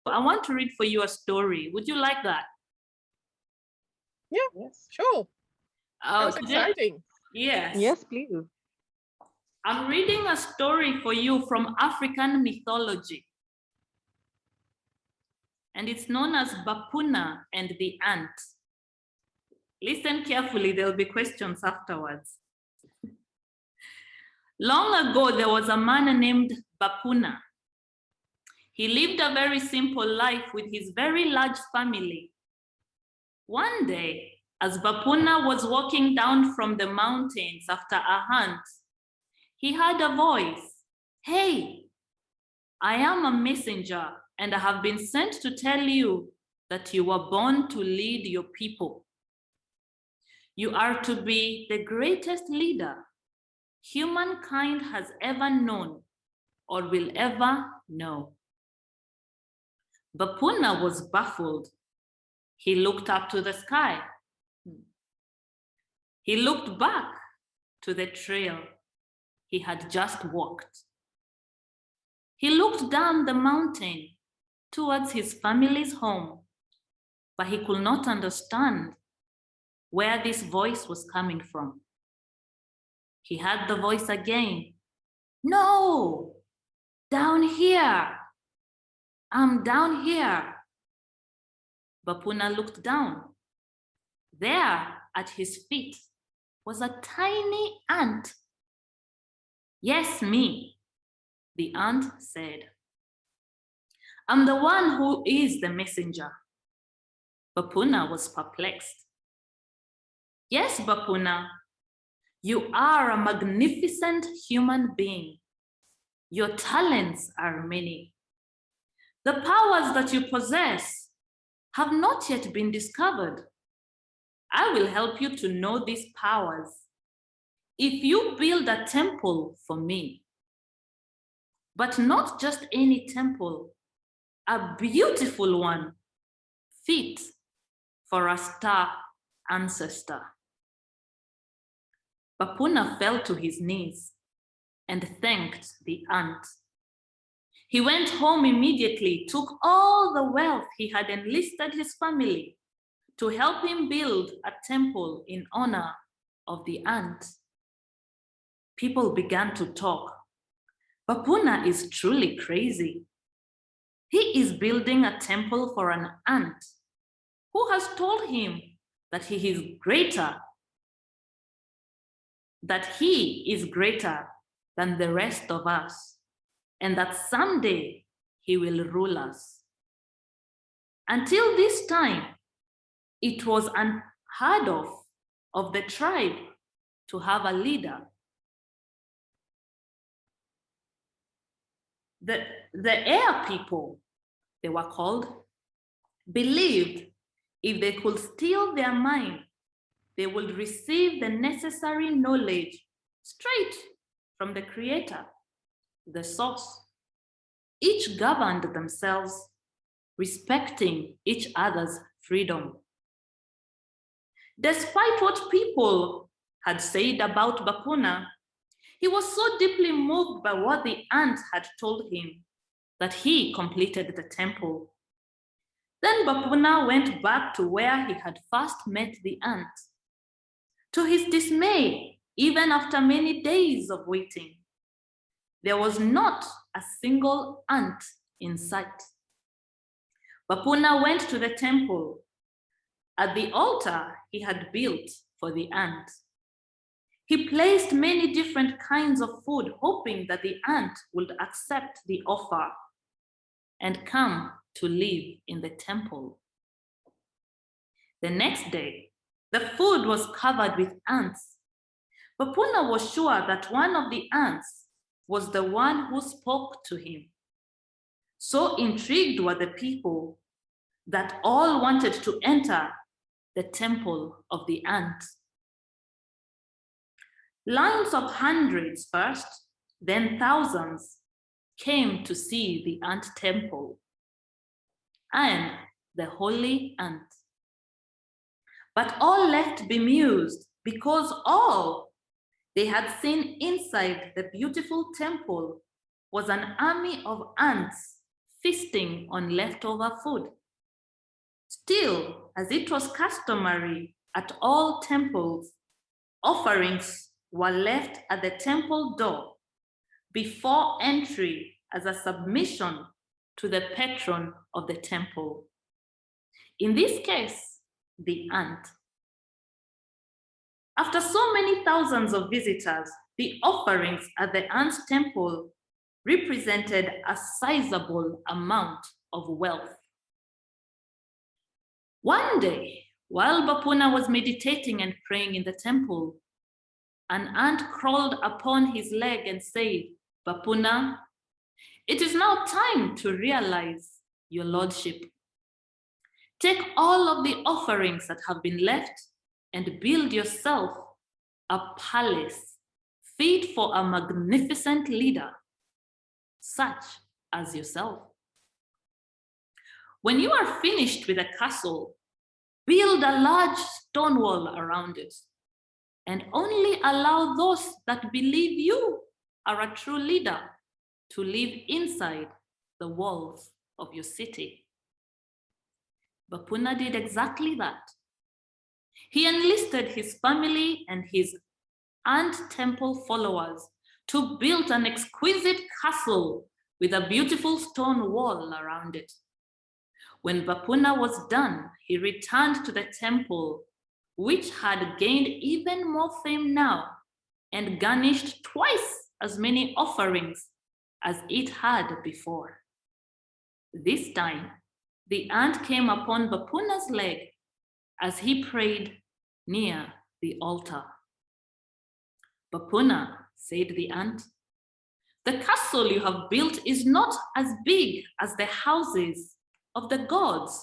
I want to read for you a story. Would you like that? Yeah, Yes. sure. Sounds Today, exciting. yes. Yes, please. I'm reading a story for you from African mythology. And it's known as Bapuna and the Ant. Listen carefully, there'll be questions afterwards. Long ago, there was a man named Bapuna. He lived a very simple life with his very large family. One day, as Bapuna was walking down from the mountains after a hunt, he heard a voice. Hey, I am a messenger, and I have been sent to tell you that you were born to lead your people. You are to be the greatest leader humankind has ever known or will ever know. Bapuna was baffled. He looked up to the sky. He looked back to the trail he had just walked. He looked down the mountain towards his family's home, but he could not understand where this voice was coming from. He heard the voice again. No, down here. I'm down here. Bapuna looked down. There at his feet was a tiny ant. Yes, me, the ant said. I'm the one who is the messenger. Bapuna was perplexed. Yes, Bapuna, you are a magnificent human being. Your talents are many. The powers that you possess have not yet been discovered. I will help you to know these powers if you build a temple for me. But not just any temple, a beautiful one, fit for a star ancestor. Bapuna fell to his knees and thanked the ant. He went home immediately, took all the wealth he had enlisted his family to help him build a temple in honor of the ant. People began to talk. Bapuna is truly crazy. He is building a temple for an ant. Who has told him that he is greater than the rest of us, and that someday he will rule us? Until this time, it was unheard of the tribe to have a leader. The air people, they were called, believed if they could steal their mind, they would receive the necessary knowledge straight from the creator, the source. Each governed themselves, respecting each other's freedom. Despite what people had said about Bapuna, he was so deeply moved by what the ant had told him that he completed the temple. Then Bapuna went back to where he had first met the ant. To his dismay, even after many days of waiting, there was not a single ant in sight. Bapuna went to the temple at the altar he had built for the ant. He placed many different kinds of food, hoping that the ant would accept the offer and come to live in the temple. The next day, the food was covered with ants. Bapuna was sure that one of the ants was the one who spoke to him. So intrigued were the people that all wanted to enter the temple of the ant. Lines of hundreds first, then thousands, came to see the ant temple and the holy ant. But all left bemused because all they had seen inside the beautiful temple was an army of ants feasting on leftover food. Still, as it was customary at all temples, offerings were left at the temple door before entry as a submission to the patron of the temple. In this case, the ant. After so many thousands of visitors, the offerings at the ant's temple represented a sizable amount of wealth. One day, while Bapuna was meditating and praying in the temple, an ant crawled upon his leg and said, "Bapuna, it is now time to realize your lordship. Take all of the offerings that have been left and build yourself a palace fit for a magnificent leader, such as yourself. When you are finished with a castle, build a large stone wall around it, and only allow those that believe you are a true leader to live inside the walls of your city." Bapuna did exactly that. He enlisted his family and his ant temple followers to build an exquisite castle with a beautiful stone wall around it. When Bapuna was done, he returned to the temple, which had gained even more fame now and garnished twice as many offerings as it had before. This time, the ant came upon Bapuna's leg as he prayed near the altar. "Bapuna," said the ant, "the castle you have built is not as big as the houses of the gods.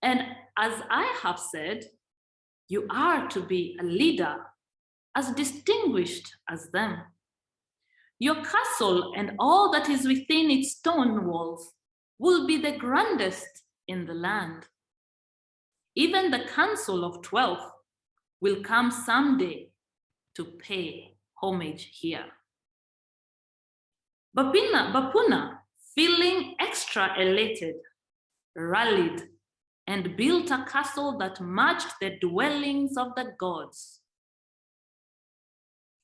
And as I have said, you are to be a leader as distinguished as them. Your castle and all that is within its stone walls will be the grandest in the land. Even the Council of 12 will come someday to pay homage here." Bapuna, feeling extra elated, rallied and built a castle that matched the dwellings of the gods.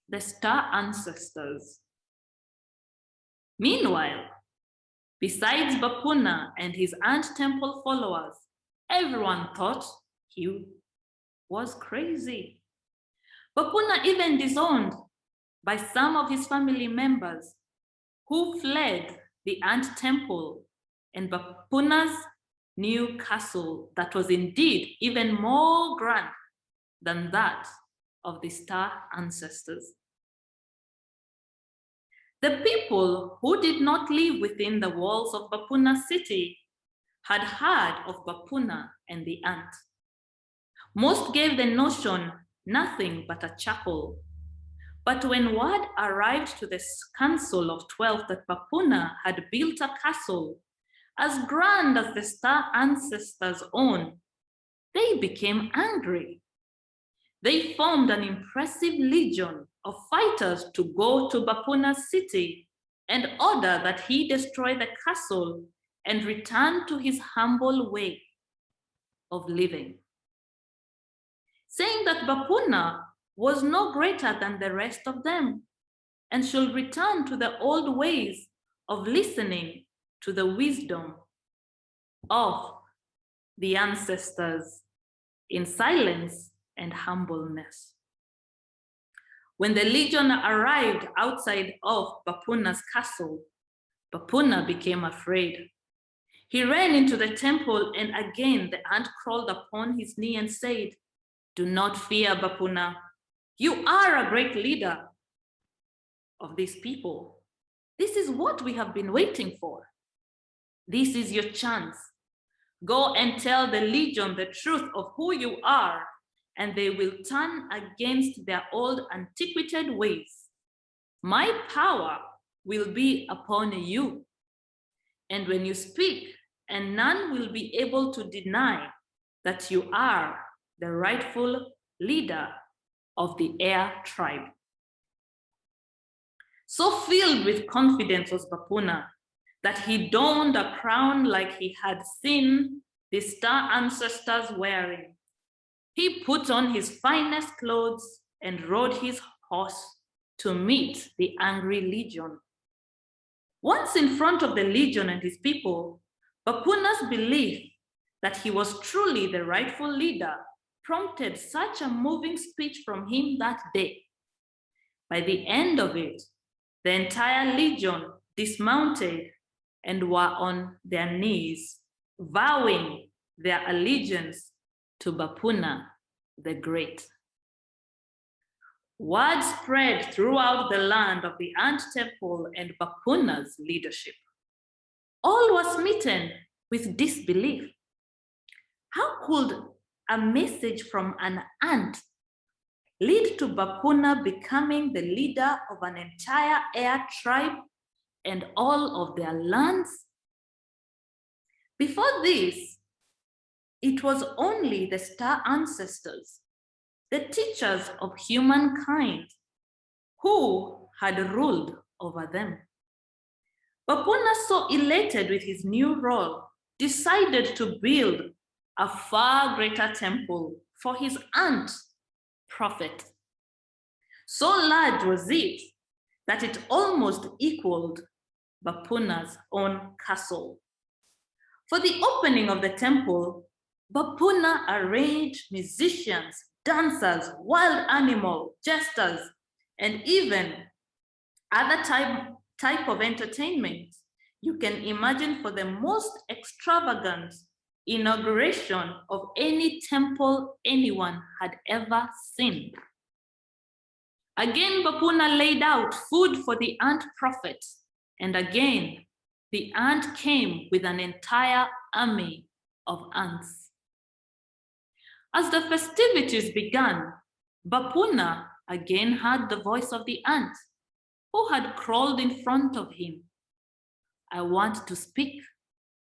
The star ancestors. Meanwhile, besides Bapuna and his ant temple followers, everyone thought he was crazy. Bapuna even disowned by some of his family members who fled the ant temple and Bapuna's new castle that was indeed even more grand than that of the star ancestors. The people who did not live within the walls of Bapuna's city had heard of Bapuna and the ant. Most gave the notion nothing but a chuckle. But when word arrived to the Council of 12 that Bapuna had built a castle as grand as the star ancestors' own, they became angry. They formed an impressive legion of fighters to go to Bapuna's city and order that he destroy the castle and return to his humble way of living, saying that Bapuna was no greater than the rest of them and should return to the old ways of listening to the wisdom of the ancestors in silence and humbleness. When the legion arrived outside of Bapuna's castle, Bapuna became afraid. He ran into the temple, and again the ant crawled upon his knee and said, "Do not fear, Bapuna. You are a great leader of these people. This is what we have been waiting for. This is your chance. Go and tell the legion the truth of who you are, and they will turn against their old antiquated ways. My power will be upon you. And when you speak, and none will be able to deny that you are the rightful leader of the Air tribe." So filled with confidence was Bapuna that he donned a crown like he had seen the star ancestors wearing. He put on his finest clothes and rode his horse to meet the angry legion. Once in front of the legion and his people, Bapuna's belief that he was truly the rightful leader prompted such a moving speech from him that day. By the end of it, the entire legion dismounted and were on their knees, vowing their allegiance to Bapuna the Great. Word spread throughout the land of the Ant Temple and Bapuna's leadership. All were smitten with disbelief. How could a message from an ant lead to Bapuna becoming the leader of an entire air tribe and all of their lands? Before this, it was only the star ancestors, the teachers of humankind, who had ruled over them. Bapuna, so elated with his new role, decided to build a far greater temple for his aunt, Prophet. So large was it that it almost equaled Bapuna's own castle. For the opening of the temple, Bapuna arranged musicians, dancers, wild animal, jesters, and even other type of entertainment you can imagine for the most extravagant inauguration of any temple anyone had ever seen. Again, Bapuna laid out food for the ant prophet, and again, the ant came with an entire army of ants. As the festivities began, Bapuna again heard the voice of the ant, who had crawled in front of him. "I want to speak,"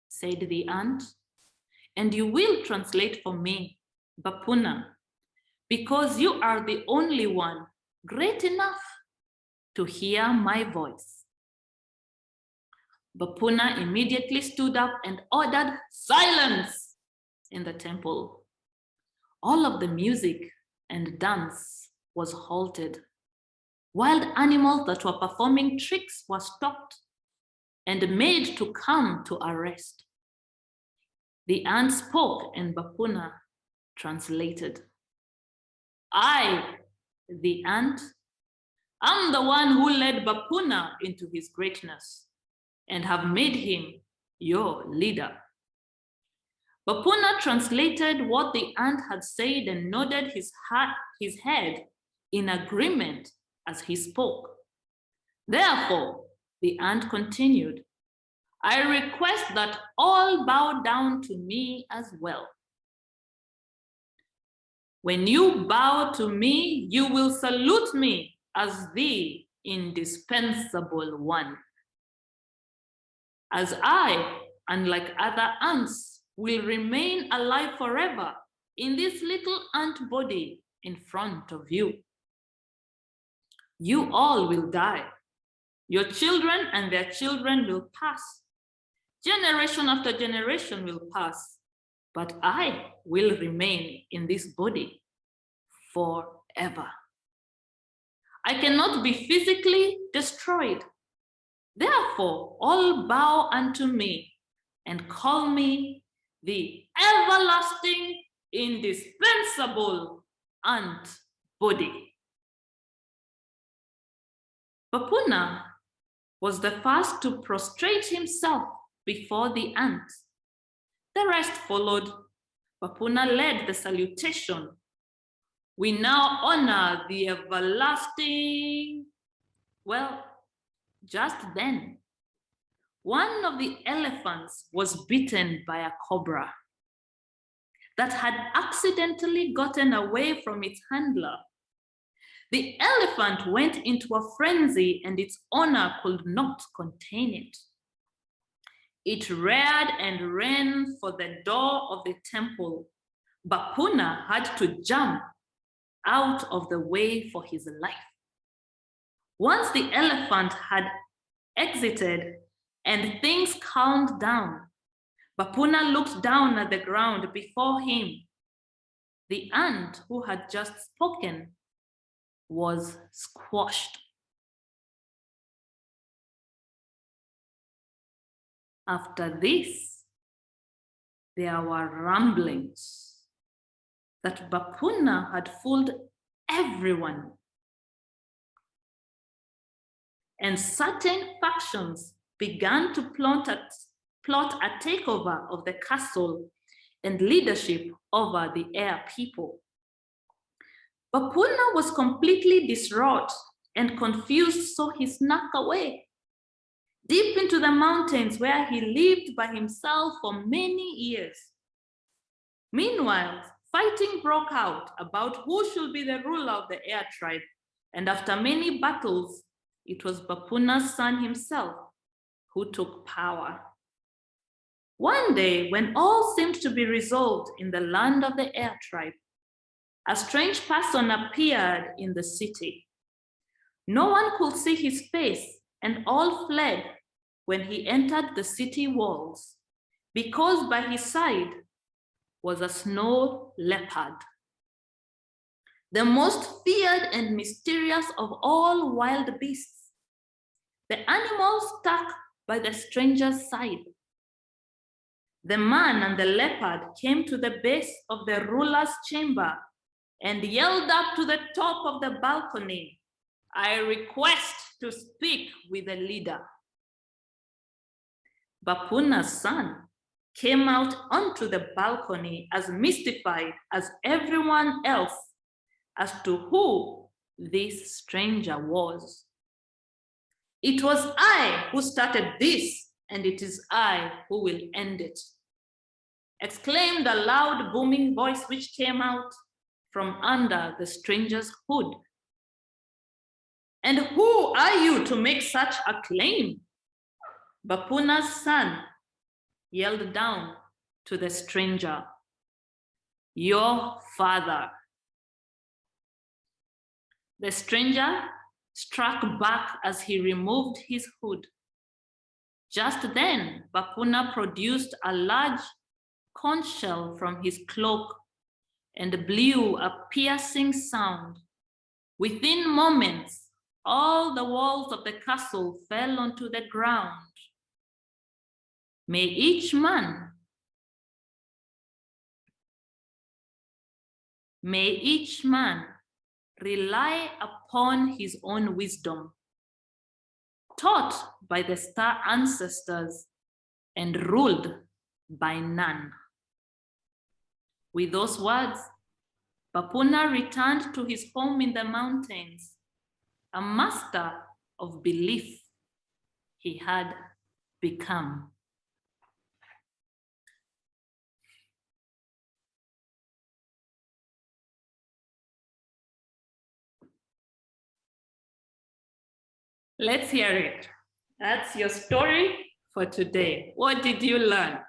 said the ant, "and you will translate for me, Bapuna, because you are the only one great enough to hear my voice." Bapuna immediately stood up and ordered silence in the temple. All of the music and dance was halted. Wild animals that were performing tricks were stopped and made to come to a rest. The ant spoke and Bapuna translated. "I, the ant, am the one who led Bapuna into his greatness and have made him your leader." Bapuna translated what the ant had said and nodded his head in agreement as he spoke. Therefore, the ant continued, "I request that all bow down to me as well. When you bow to me, you will salute me as the indispensable one. As I, unlike other ants, will remain alive forever in this little ant body in front of you. You all will die. Your children and their children will pass. Generation after generation will pass, but I will remain in this body forever. I cannot be physically destroyed. Therefore, all bow unto me and call me the everlasting, indispensable ant body." Bapuna was the first to prostrate himself before the ant. The rest followed. Bapuna led the salutation. "We now honor the everlasting." Well, just then, one of the elephants was bitten by a cobra that had accidentally gotten away from its handler. The elephant went into a frenzy and its owner could not contain it. It reared and ran for the door of the temple. Bapuna had to jump out of the way for his life. Once the elephant had exited, and things calmed down. Bapuna looked down at the ground before him. The ant who had just spoken was squashed. After this, there were rumblings that Bapuna had fooled everyone, and certain factions began to plot a takeover of the castle and leadership over the air people. Bapuna was completely distraught and confused, so he snuck away deep into the mountains where he lived by himself for many years. Meanwhile, fighting broke out about who should be the ruler of the air tribe, and after many battles, it was Bapuna's son himself who took power. One day, when all seemed to be resolved in the land of the air tribe, a strange person appeared in the city. No one could see his face, and all fled when he entered the city walls, because by his side was a snow leopard, the most feared and mysterious of all wild beasts. The animal stuck by the stranger's side. The man and the leopard came to the base of the ruler's chamber and yelled up to the top of the balcony, "I request to speak with the leader." Bapuna's son came out onto the balcony as mystified as everyone else as to who this stranger was. "It was I who started this, and it is I who will end it," exclaimed a loud booming voice which came out from under the stranger's hood. "And who are you to make such a claim?" Bapuna's son yelled down to the stranger, "Your father." The stranger struck back as he removed his hood. Just then, Bapuna produced a large conch shell from his cloak and blew a piercing sound. Within moments, all the walls of the castle fell onto the ground. May each man rely upon his own wisdom, taught by the star ancestors and ruled by none. With those words, Bapuna returned to his home in the mountains, a master of belief he had become. Let's hear it. That's your story for today. What did you learn?